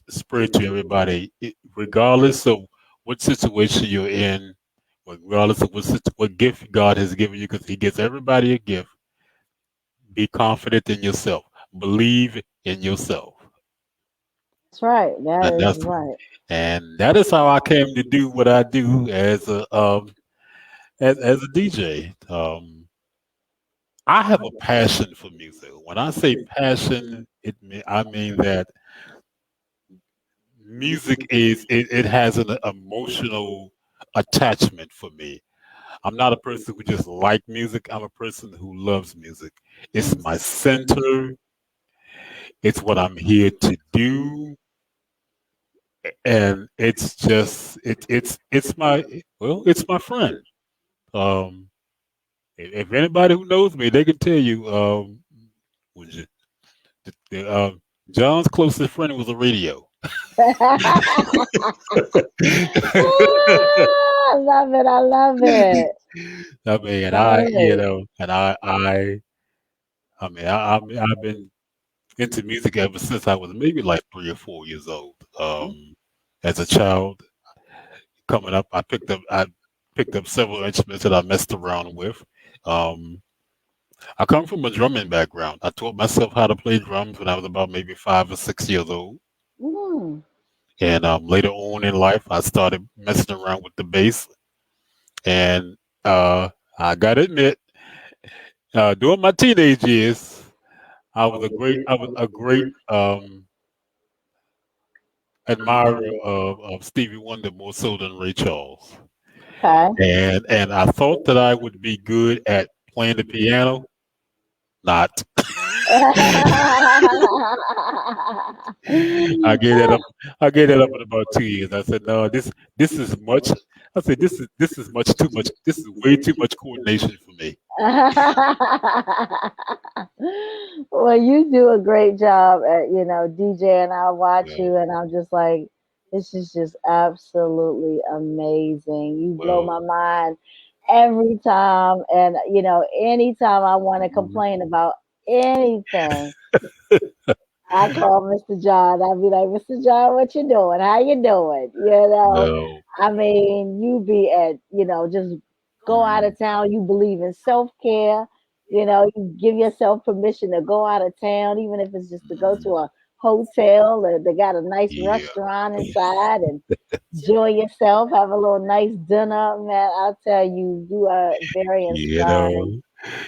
spread to everybody, regardless of what situation you're in, regardless of what gift God has given you, because He gives everybody a gift. Be confident in yourself. Believe in yourself. That's right. That And is that's right. and that is how I came to do what I do as a DJ. I have a passion for music. When I say passion, I mean that music it has an emotional attachment for me. I'm not a person who just like music. I'm a person who loves music. It's my center. It's what I'm here to do, and it's just it's my it's my friend. Um, if anybody who knows me, they can tell you. Would you, John's closest friend was a radio. I love it. I love it. I mean, and I, you Right. know, and I mean, I've been into music ever since I was maybe like 3 or 4 years old. As a child, coming up, I picked up several instruments that I messed around with. Um, I come from a drumming background. I taught myself how to play drums when I was about maybe 5 or 6 years old. Mm. And later on in life, I started messing around with the bass. And I gotta admit, during my teenage years, I was a great admirer of Stevie Wonder more so than Ray Charles. Okay. And I thought that I would be good at playing the piano. Not. I gave that up. I gave that up in about 2 years. I said, no, this is much. I said, this is much too much. This is way too much coordination for me. Well, you do a great job at, DJ, and I watch Well, you and I'm just like, this is just absolutely amazing. You blow well, my mind every time. And, anytime I want to mhm, complain about anything, I call Mr. John. I'll be like, Mr. John, what you doing? How you doing? well, I mean, you be at, just go out mm, of town. You believe in self care. You give yourself permission to go out of town, even if it's just to go mm, to a hotel or they got a nice yeah, restaurant inside and enjoy yourself, have a little nice dinner. Man, I'll tell you, you are very you inspiring. know,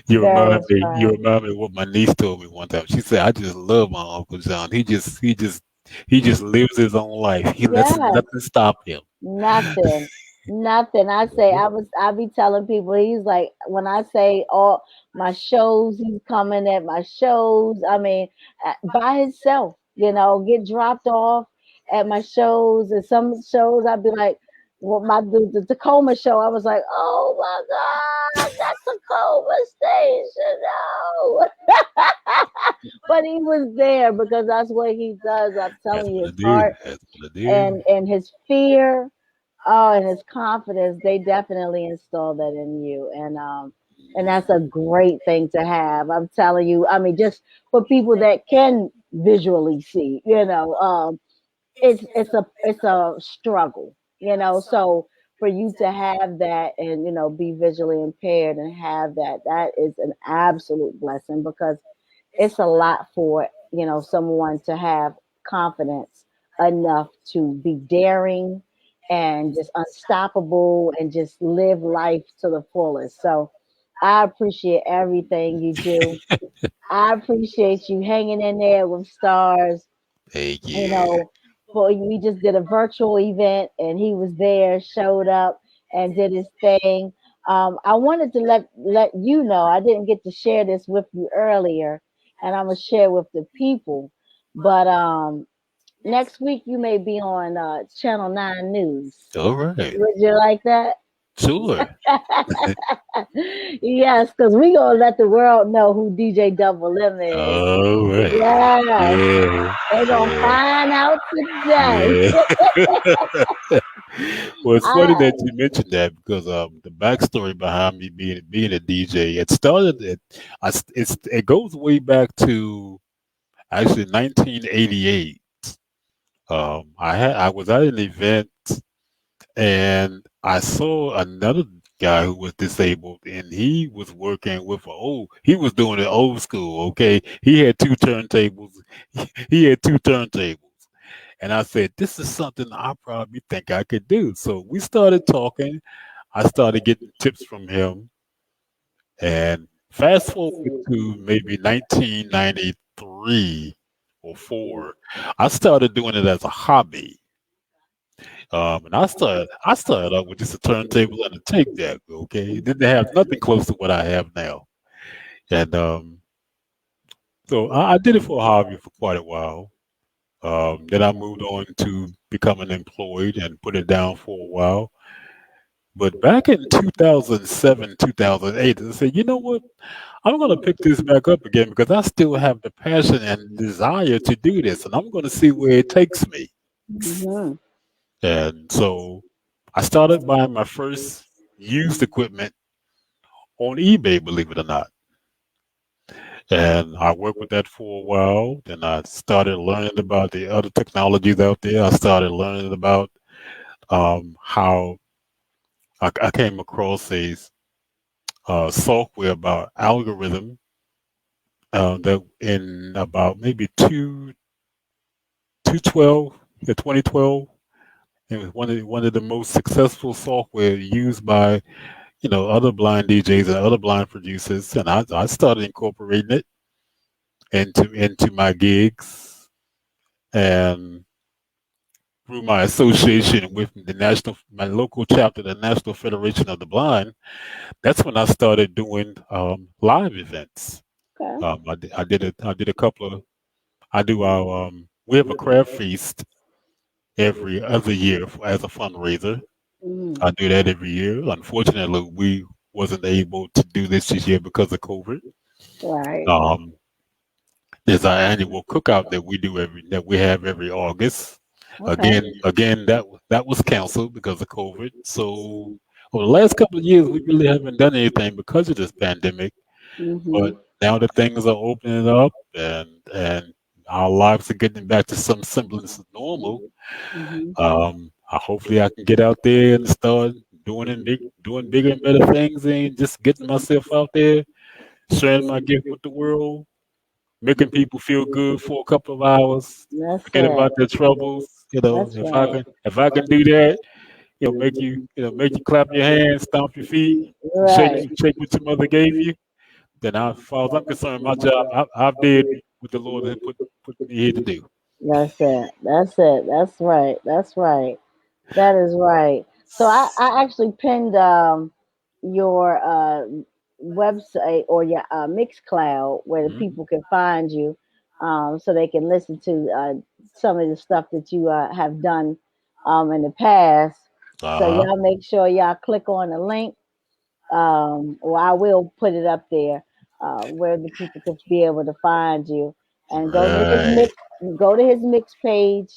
you Very remind me. You inspiring. remind me of what my niece told me one time. She said, "I just love my Uncle John. He just lives his own life. He lets Yes. nothing stop him." Nothing. Nothing. I be telling people he's like when I say all my shows, he's coming at my shows. I mean, by himself, get dropped off at my shows and some shows I'd be like, Well, my the Tacoma show, I was like, oh my God, that Tacoma station, no. But he was there because that's what he does. I'm That's telling you, what his it do. heart That's what it do. and his fear, oh, and his confidence, they definitely install that in you. And that's a great thing to have. I'm telling you, I mean, just for people that can visually see, it's a struggle, so for you to have that and be visually impaired and have that is an absolute blessing because it's a lot for someone to have confidence enough to be daring and just unstoppable and just live life to the fullest. So I appreciate everything you do. I appreciate you hanging in there with stars. Thank you you. know, we just did a virtual event and he was there, showed up and did his thing. I wanted to let you know I didn't get to share this with you earlier, and I'm gonna share with the people. But next week you may be on Channel 9 News. All right. Would you like that? Sure. Yes, because we gonna let the world know who DJ Double M is. All right. Yes, Yeah. they gonna Yeah. find out today. Yeah. Well, it's funny I that you mentioned that because the backstory behind me being a DJ, it started it goes way back to actually 1988. I was at an event and I saw another guy who was disabled, and he was working with he was doing it old school. Okay, he had two turntables. He had two turntables. And I said, this is something I probably think I could do. So we started talking. I started getting tips from him. And fast forward to maybe 1993 or four, I started doing it as a hobby. And I started out with just a turntable and a tape deck. Okay, it didn't have nothing close to what I have now. And so I did it for a hobby for quite a while. Then I moved on to becoming employed and put it down for a while. But back in 2007, 2008, I said, you know what? I'm going to pick this back up again because I still have the passion and desire to do this, and I'm going to see where it takes me. Mhm. And so I started buying my first used equipment on eBay, believe it or not. And I worked with that for a while. Then I started learning about the other technologies out there. I started learning about how I came across a software about algorithm that in about maybe 2012, 2012, it was one of the most successful software used by other blind DJs and other blind producers, and I started incorporating it into my gigs, and through my association with my local chapter, the National Federation of the Blind. That's when I started doing live events. Okay. I did a couple of I do our we have a craft feast every other year as a fundraiser. Mhm. I do that every year. Unfortunately, we wasn't able to do this year because of COVID. Right. Um, there's our annual cookout that we have every August. Okay. Again, that was canceled because of COVID. So for the last couple of years, we really haven't done anything because of this pandemic. But Mhm. now that things are opening up and our lives are getting back to some semblance of normal, Mhm. hopefully I can get out there and start doing bigger and better things, and just getting myself out there, sharing my gift with the world, making people feel good for a couple of hours, That's forget it. about their troubles. That's right. If I can do that, make you clap your hands, stomp your feet, and Right. shake what your mother gave you. Then, as far as I'm concerned, my job, I've did what the Lord had put me here to do. That's it. That's it. That's right. That's right. That is right. So I actually pinned your website or your Mixcloud where the Mhm. people can find you, so they can listen to some of the stuff that you have done in the past. So Uh-huh. y'all make sure y'all click on the link, or I will put it up there, where the people can be able to find you, and Right. go to his mix page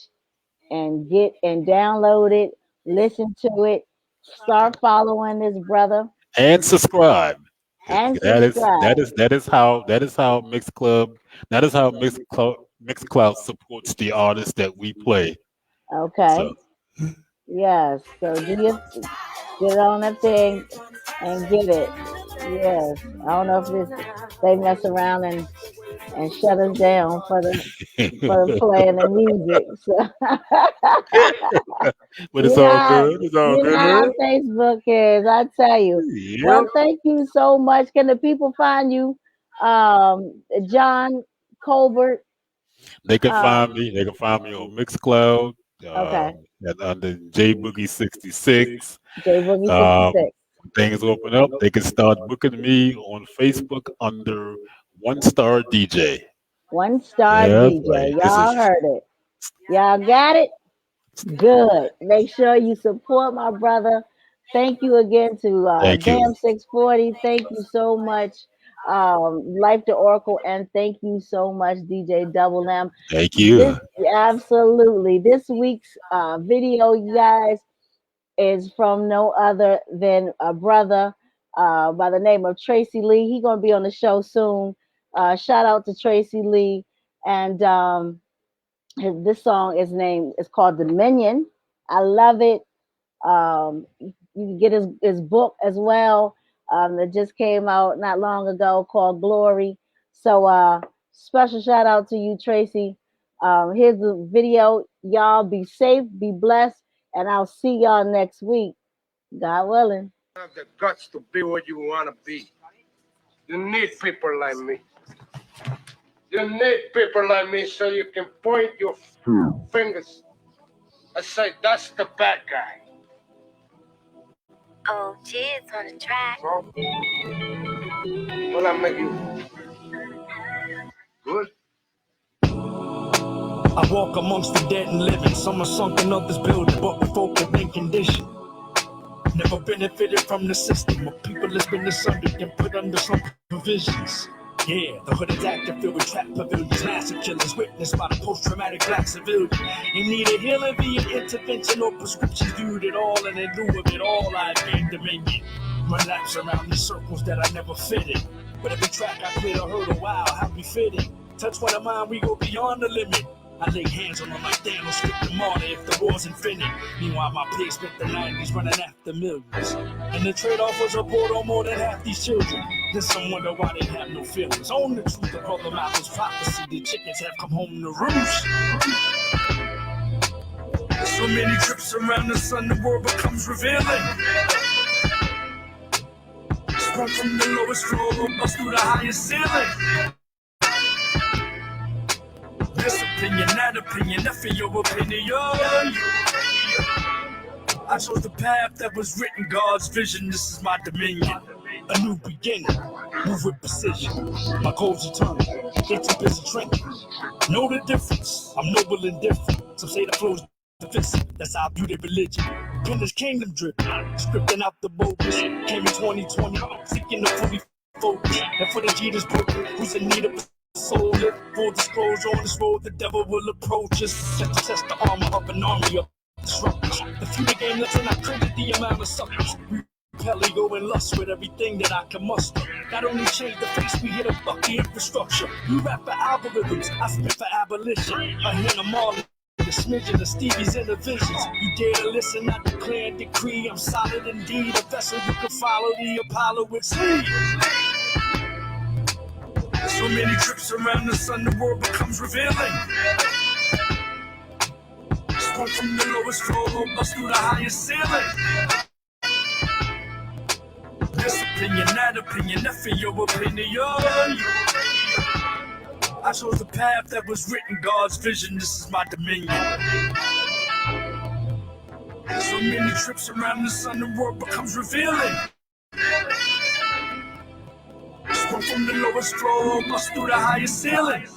and get and download it, listen to it, start following this brother, And subscribe. 'Cause and That is that subscribe. is that is how that is how Mixed Club that is how Mixed Cloud supports the artists that we play. Okay. So Yes. So get on that thing and get it. Yes. I don't know if they mess around and shut us down for the playing the music. So but you it's know all how, good. It's all you know good. how Facebook is. I tell you. Well, Yep. thank you so much. Can the people find you, John Colbert? Uh, They can find me on Mixcloud, okay. under J Boogie 66. J Boogie Um, 66. when things open up, they can start booking me on Facebook under One Star DJ. One Star Yes, DJ. like this Y'all is heard it. Y'all got it? Good. Make sure you support my brother. Thank you again to thank you, Bam 640. Thank you so much, Life to Oracle, and thank you so much, DJ Double M. thank This you. absolutely this week's video, you guys, is from no other than a brother by the name of Tracy Lee. He's gonna be on the show soon. Shout out to Tracy Lee, and this song is called Dominion. I love it. You can get his book as well, that just came out not long ago, called Glory. So special shout out to you, Tracy. Here's the video. Y'all be safe, be blessed, and I'll see y'all next week, God willing. Have the guts to be what you want to be. You need people like me. You need people like me so you can point your fingers and say, that's the bad guy. Oh, cheers on the track. So, will I make you good? I walk amongst the dead and living. Some are sunk in others building, but we folk have been conditioned. Never benefited from the system. Of people that's been asunder and put under some provisions. Yeah, the hood is active, filled with trap pavilions, massive killings witnessed by the post-traumatic black civilian. In need of healing via intervention or prescriptions, viewed it all, and in lieu of it all, I gained dominion. Run laps around these circles that I never fitted. But every track I clear a hurdle, wow, how we fitting. Touch one of mine, we go beyond the limit. I lay hands on them like Thanos, skip the martyr if the war's infinite. Meanwhile, my pigs spent the 90s running after millions. And the trade-off was a board on more than half these children. Then some wonder why they have no feelings. Own the truth of Brother Malcolm's prophecy. The chickens have come home to roost. So many trips around the sun, the world becomes revealing. Sprung from the lowest floor, bust through the highest ceiling. This opinion, that opinion, that for your opinion. I chose the path that was written, God's vision. This is my dominion. A new beginning, move with precision. My goals eternal, they too busy drinking. Know the difference, I'm noble and different. Some say the flow's defensive, that's how I view their religion. Pen is kingdom driven, scripting out the bogus. Came in 2020, seeking to fully focus. And for the Jeter's broken, who's in need of soul, live full disclosure on this road, the devil will approach us. Set to test the armor of an army of disruptors. The future game lets in, I created the amount of suckers. Repel ego and lust with everything that I can muster. Not only change the face, we hit a fuck the infrastructure. You rap for algorithms, I spit for abolition. I hear them all. The smidgen of Stevie's inner visions. You dare to listen, I declare and decree. I'm solid indeed, a vessel you can follow the Apollo with sleep. So many trips around the sun, the world becomes revealing. Sprung from the lowest floor, bust through the highest ceiling. This opinion, that for your opinion. I chose the path that was written, God's vision. This is my dominion. So many trips around the sun, the world becomes revealing. Sprung from the lowest floor, bust through the highest ceiling.